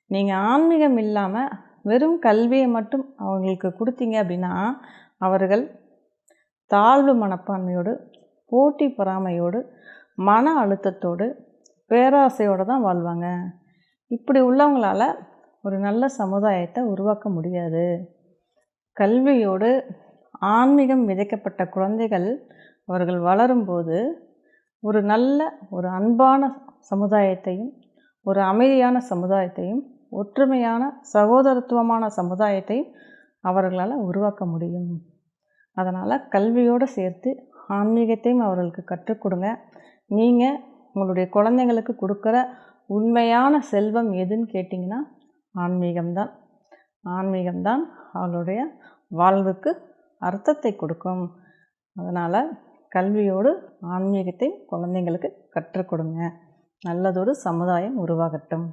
நீங்கள் ஆன்மீகம் இல்லாமல் வெறும் கல்வியை மட்டும் அவங்களுக்கு கொடுத்தீங்க அப்படின்னா அவர்கள் தாழ்வு மனப்பான்மையோடு, போட்டி பொறாமையோடு, மன அழுத்தத்தோடு, பேராசையோடு தான் வாழ்வாங்க. இப்படி உள்ளவங்களால் ஒரு நல்ல சமுதாயத்தை உருவாக்க முடியாது. கல்வியோடு ஆன்மீகம் விதைக்கப்பட்ட குழந்தைகள் அவர்கள் வளரும்போது ஒரு அன்பான சமுதாயத்தையும், ஒரு அமைதியான சமுதாயத்தையும், ஒற்றுமையான சகோதரத்துவமான சமுதாயத்தையும் அவர்களால் உருவாக்க முடியும். அதனால் கல்வியோடு சேர்த்து ஆன்மீகத்தையும் அவர்களுக்கு கற்றுக் கொடுங்க. நீங்கள் உங்களுடைய குழந்தைங்களுக்கு கொடுக்குற உண்மையான செல்வம் எதுன்னு கேட்டிங்கன்னா ஆன்மீகம்தான். ஆன்மீகம்தான் அவளுடைய வாழ்வுக்கு அர்த்தத்தை கொடுக்கும். அதனால் கல்வியோடு ஆன்மீகத்தை குழந்தைங்களுக்கு கற்றுக் கொடுங்க. நல்லதொரு சமுதாயம் உருவாகட்டும்.